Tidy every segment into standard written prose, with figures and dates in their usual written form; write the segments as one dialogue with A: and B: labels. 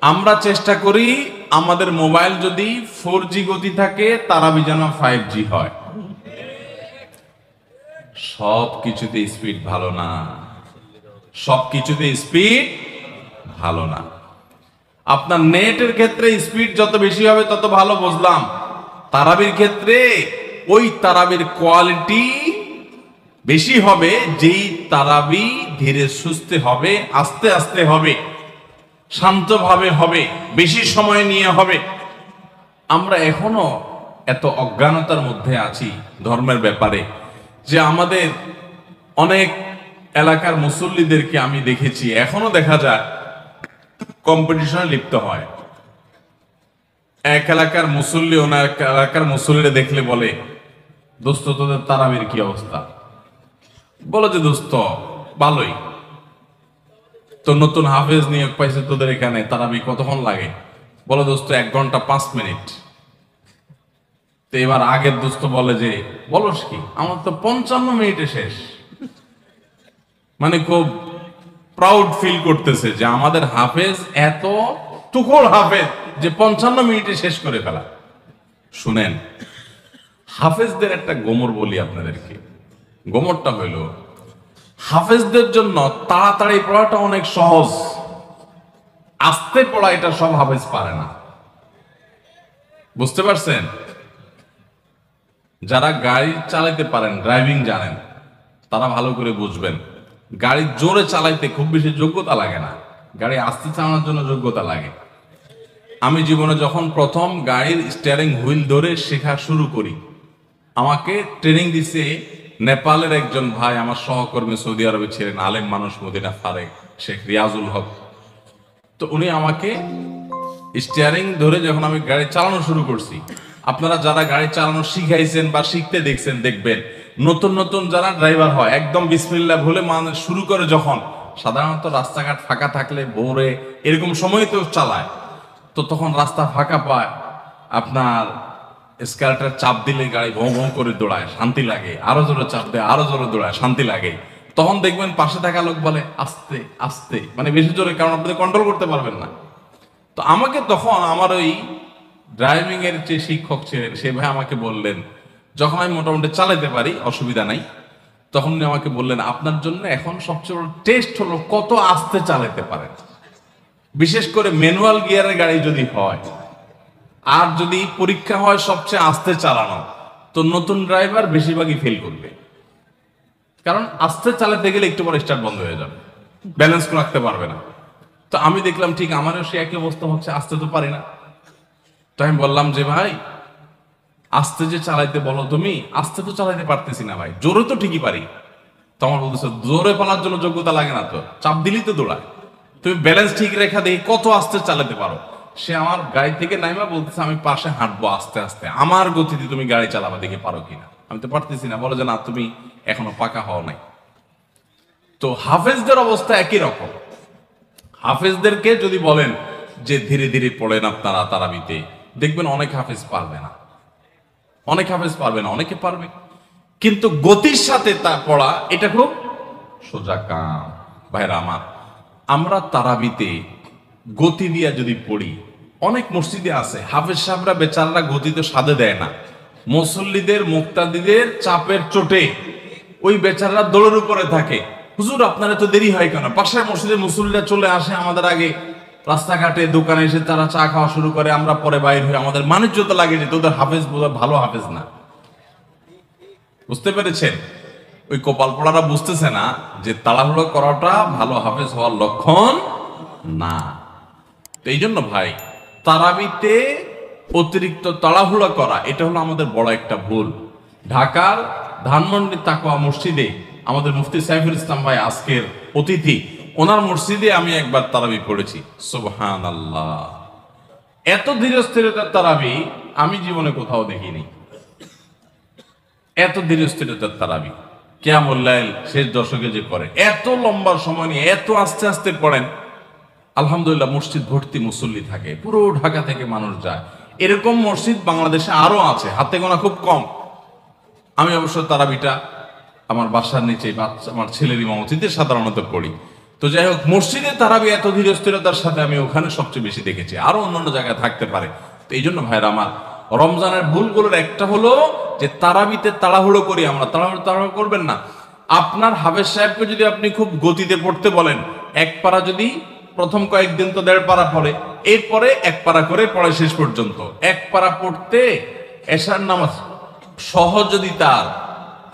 A: আমরা চেষ্টা করি আমাদের মোবাইল যদি 4G গতি থাকে তারাবি যেন 5G হয়। সব কিছুতে স্পিড ভালো না, সব কিছুতে স্পিড ভালো না। আপনার নেটের ক্ষেত্রে স্পিড যত বেশি হবে তত ভালো, বুঝলাম। তারাবির ক্ষেত্রে ওই তারাবির কোয়ালিটি বেশি হবে, যেই তারাবি ধীরে সুস্থে হবে, আস্তে আস্তে হবে, শান্তভাবে হবে, বেশি সময় নিয়ে হবে। আমরা এখনো এত অজ্ঞানতার মধ্যে আছি ধর্মের ব্যাপারে, যে আমাদের অনেক এলাকার মুসল্লিদেরকে আমি দেখেছি, এখনো দেখা যায় কম্পিটিশনে লিপ্ত হয়। এক এলাকার মুসল্লি অন্য এক এলাকার মুসল্লিরা দেখলে বলে, দোস্ত তোদের তারাবির কি অবস্থা? বলো যে দোস্ত ভালোই, তো নতুন হাফেজ নিয়োগ পাইছে তোদের এখানে, তারাবি কতক্ষণ লাগে? বলো দোস্ত 1 ঘন্টা 5 মিনিট। তো এবার আগের দোস্ত বলে যে, বলস কি, আমার তো 55 মিনিটে শেষ। মানে খুব প্রাউড ফিল করতেছে যে আমাদের হাফেজ এত টুকর হাফেজ যে 55 মিনিটে শেষ করে ফেলা। শুনেন, হাফেজদের একটা গোমর বলি আপনাদেরকে। গোমরটা হইল, হাফেজদের জন্য তাড়াতাড়ি পড়াটা অনেক সহজ, আস্তে পড়া এটা সব হাফেজ পারে না। বুঝতে পারছেন? যারা গাড়ি চালাইতে পারেন, ড্রাইভিং জানেন, তারা ভালো করে বুঝবেন। গাড়ি জোরে চালাইতে খুব বেশি যোগ্যতা লাগে না, গাড়ি আস্তে চালানোর জন্য যোগ্যতা লাগে। আমি জীবনে যখন প্রথম গাড়ির স্টিয়ারিং হুইল ধরে শেখা শুরু করি, আমাকে ট্রেনিং দিছে নেপালের একজন ভাই, আমার সহকর্মী, সৌদি আরবে ছিলেন, আলেম মানুষ, মদিনা ফারেক, শেখ রিয়াজুল হক। তো উনি আমাকে স্টিয়ারিং ধরে যখন আমি গাড়ি চালানো শুরু করছি, আপনারা যারা গাড়ি চালানো শিখাইছেন বা শিখতে দেখছেন, দেখবেন নতুন নতুন যারা ড্রাইভার হয়, একদম বিসমিল্লাহ বলে মানে শুরু করে, যখন সাধারণত রাস্তাঘাট ফাঁকা থাকলে ভোরে এরকম সময় তো চালায়, তো তখন রাস্তা ফাঁকা পায়, আপনার স্কেলেটার চাপ দিলে গাড়ি ভোঁ ভোঁ করে দৌড়ায়, শান্তি লাগে। আরো জোরে চাপ দেয়, আরো জোরে দৌড়ায়, শান্তি লাগে। তখন দেখবেন পাশে থাকা লোক বলে আস্তে আস্তে, মানে বেশি জোরে, কারণ আপনি কন্ট্রোল করতে পারবেন না। তো আমাকে তখন আমার ওই ড্রাইভিং এর যে শিক্ষক ছিলেন, সে ভাই আমাকে বললেন, যখন আমি মোটামুটি চালাতে পারি, অসুবিধা নাই, তখন উনি আমাকে বললেন, আপনার জন্য এখন সবচেয়ে বড় টেস্ট হলো কত আস্তে চালাতে পারেন। বিশেষ করে ম্যানুয়াল গিয়ারের গাড়ি যদি হয়, আর যদি পরীক্ষা হয় সবচেয়ে আস্তে চালানো, তো নতুন ড্রাইভার বেশিরভাগই ফেল করবে। কারণ আস্তে চালাতে গেলে একটু পরে স্টার্ট বন্ধ হয়ে যাবে, ব্যালেন্স রাখতে পারবে না। তো আমি দেখলাম ঠিক আমারও সে একই অবস্থা হচ্ছে, আস্তে তো পারি না। তো আমি বললাম যে ভাই, আস্তে যে চালাইতে বলো তুমি, আস্তে তো চালাইতে পারতেছি না ভাই, জোরে তো ঠিকই পারি। তো আমার বলতেছে, জোরে পালার জন্য যোগ্যতা লাগে না, তো চাপ দিলেই তো দৌড়ায়, তুমি ব্যালেন্স ঠিক রেখা দেখি কত আস্তে চালাতে পারো। সে আমার গাড়ি থেকে নাইমা বলতেছে, আমি পাশে হাঁটবো আস্তে আস্তে, আমার গতিতে তুমি গাড়ি চালাবা, দেখে পারো কিনা। আমি তো পারতেছি না। বলো যে না, তুমি এখনো পাকা হও নাই। তো হাফেজদের অবস্থা একই রকম। হাফেজদেরকে যদি বলেন যে ধীরে ধীরে পড়েন আপনারা তারাবিতে, দেখবেন অনেক হাফেজ পারবে না, অনেক হাফেজ পারবে না, অনেকে পারবে, কিন্তু গতির সাথে তা পড়া এটা খুব সোজা কাম। ভাইরা আমার, আমরা তারাবিতে গতি দিয়া যদি পড়ি, অনেক মসজিদে আছে হাফেজ সাহেবরা বেচারারা গতি তো সাধে দেয় না, মুসল্লিদের মুক্তাদিদের চাপের চোটে ওই বেচারারা দৌড়ের উপরে থাকে। হুজুর আপনারা তো দেরি হয় কেন? পাশের মসজিদের মুসল্লিরা চলে আসে আমাদের আগে, রাস্তাঘাটে দোকানে এসে তারা চা খাওয়া শুরু করে, আমরা পরে বাইর হয়ে আমাদের বাণিজ্যতা লাগে যে তোদের হাফেজ বোধহয় ভালো হাফেজ না। বুঝতে পেরেছেন? ওই কপাল পড়ারা বুঝতেছে না যে তাড়াহুড়ো করাটা ভালো হাফেজ হওয়ার লক্ষণ না। তো এই জন্য ভাই, তারাবিতে অতিরিক্ত তাড়াহুড়ো করা এটা হলো আমাদের বড় একটা ভুল। ঢাকার ধানমন্ডি তাকওয়া মসজিদে আমাদের মুফতি সাইফুল ইসলাম ভাই আজকের অতিথি, ওনার মসজিদে আমি একবার তারাবি পড়েছি। সুবহানাল্লাহ, এত ধীরস্থিরতার তারাবি আমি জীবনে কোথাও দেখিনি। এত ধীরস্থিরতার তারাবি কিয়ামুল লাইল শেষ দশকে যে করে, এত লম্বা সময় নিয়ে এত আস্তে আস্তে পড়েন। আলহামদুলিল্লাহ, মসজিদ ভর্তি মুসল্লি থাকে, পুরো ঢাকা থেকে মানুষ যায়। এরকম মসজিদ বাংলাদেশে আরো আছে, হাতে গোনা খুব কম। আমি অবশ্য তারাবিটা আমার বাসার নিচে আমার ছেলের ইমামতিতে সাধারণত পড়ি। তো যাই হোক, মসজিদে তারাবি এত ধীরস্থিরতার সাথে আমি ওখানে সবচেয়ে বেশি দেখেছি, আরো অন্যান্য জায়গায় থাকতে পারে। তো এই জন্য ভাইরা আমার, রমজানের ভুলগুলোর একটা হলো যে তারাবিতে তাড়াহুড়ো করি আমরা। তাড়াহুড়ো করবেন না। আপনার হাফেজ সাহেবকে যদি আপনি খুব গতিতে পড়তে বলেন, এক পারা যদি প্রথম কয়েকদিন তো 1.5 পারা পড়ে, এরপরে 1 পারা করে পড়ে শেষ পর্যন্ত। 1 পারা পড়তে এশার নামাজ সহজ যদি তার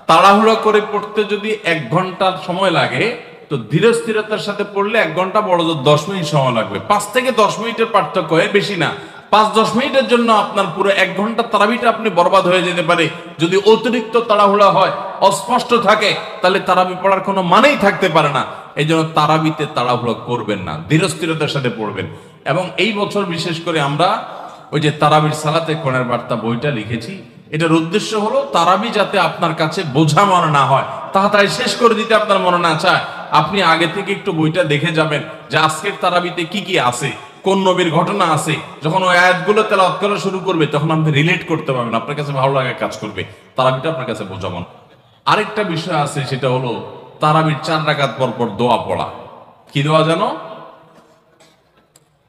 A: তাড়াহুড়ো করে পড়তে যদি 1 ঘন্টার সময় লাগে, তো ধীরস্থিরতার সাথে পড়লে 1 ঘন্টা বড় 10 মিনিট সময় লাগবে। 5 থেকে 10 মিনিটের পার্থক্য, এর বেশি না। 5-10 মিনিটের জন্য আপনার পুরো 1 ঘন্টা তারাবিটা আপনি বরবাদ হয়ে যেতে পারে যদি অতিরিক্ত তাড়াহুড়া হয়, অস্পষ্ট থাকে, তাহলে তারাবি পড়ার কোনো মানেই থাকতে পারে না। এই জন্য তারাবিতে তাড়াহুড়ো করবেন না, ধীরস্থিরতার সাথে পড়বেন। এবং এই বছর বিশেষ করে আমরা ওই যে তারাবির সালাতে কোণের বার্তা বইটা লিখেছি, এটার উদ্দেশ্য হলো তারাবি যাতে আপনার কাছে বোঝা মনে না হয়, তাড়াতাড়ি শেষ করে দিতে আপনার মনে না চায়, আপনি আগে থেকে একটু বইটা দেখে যাবেন যে আজকের তারাবিতে কি কি আছে, কোন নবীর ঘটনা আছে। যখন ওই আয়াতগুলো তেলাওয়াত করা শুরু করবে, তখন আপনি রিলেট করতে পারবেন, আপনার কাছে ভালো লাগা কাজ করবে, তারাবিটা আপনার কাছে বোঝাবো। আরেকটা বিষয় আছে, সেটা হলো তারাবির 4 রাকাত পর পর দোয়া পড়া। কি দোয়া জানো?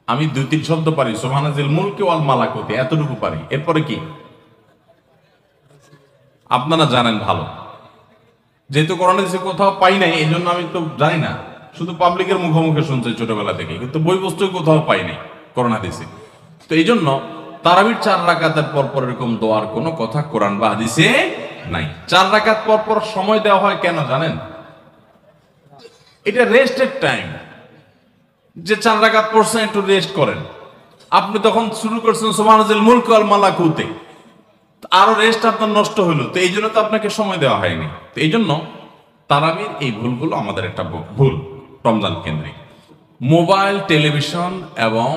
A: আমি 2-3 শব্দ পারি, সুবহানাল মুলকি ওয়াল মালাকুতি, এতটুকু পারি। এরপরে কি আপনারা জানেন ভালো, যেহেতু কোরআনে কোথাও পাই নাই, এই জন্য আমি তো জানি না, শুধু পাবলিকের মুখোমুখি শুনছি ছোটবেলা থেকে, কিন্তু বই পুস্তক কোথাও পাই নাই কোরআন হাদিসে। তো এই জন্য তারাবির 4 রাকাতের পর পর এরকম দোয়ার কোনো কথা কোরআন বা হাদিসে নাই। 4 রাকাত পর পর সময় দেওয়া হয় কেন জানেন? এটা রেস্টের টাইম, যে 4 রাকাত পড়ছেন একটু রেস্ট করেন। আপনি তখন শুরু করছেন সুবহানাল মুলকি ওয়াল মালাকুতি, আরো রেস্ট আপনার নষ্ট হলো, তো এই জন্য তো আপনাকে সময় দেওয়া হয়নি। তো এই জন্য তারাবির এই ভুলগুলো আমাদের একটা ভুল রমজান কেন্দ্রিক। মোবাইল, টেলিভিশন এবং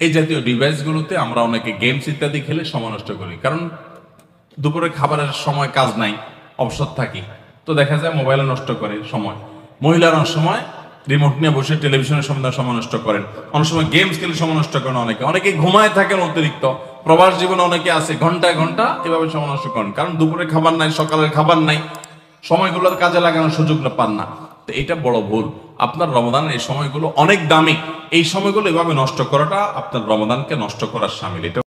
A: এই জাতীয় ডিভাইসগুলোতে আমরা অনেকে গেমস ইত্যাদি খেলে সময় নষ্ট করি। কারণ দুপুরে খাবারের সময় কাজ নাই, অবসর থাকি, তো দেখা যায় মোবাইলে নষ্ট করে সময়। মহিলারা অনেক সময় রিমোট নিয়ে বসে টেলিভিশনের সামনে সময় নষ্ট করেন, অনেক সময় গেমস খেলে সময় নষ্ট করেন, অনেকে ঘুমায় থাকেন অতিরিক্ত। প্রবাস জীবনে অনেকে আছে ঘন্টায় ঘন্টা এভাবে সময় নষ্ট করেন, কারণ দুপুরে খাবার নাই, সকালের খাবার নাই, সময়গুলোর কাজে লাগানোর সুযোগ পান না। তো এটা বড় ভুল। আপনার রমজানের এই সময়গুলো অনেক দামি, এই সময়গুলো এভাবে নষ্ট করাটা আপনার রমজানকে নষ্ট করার শামিল। এটা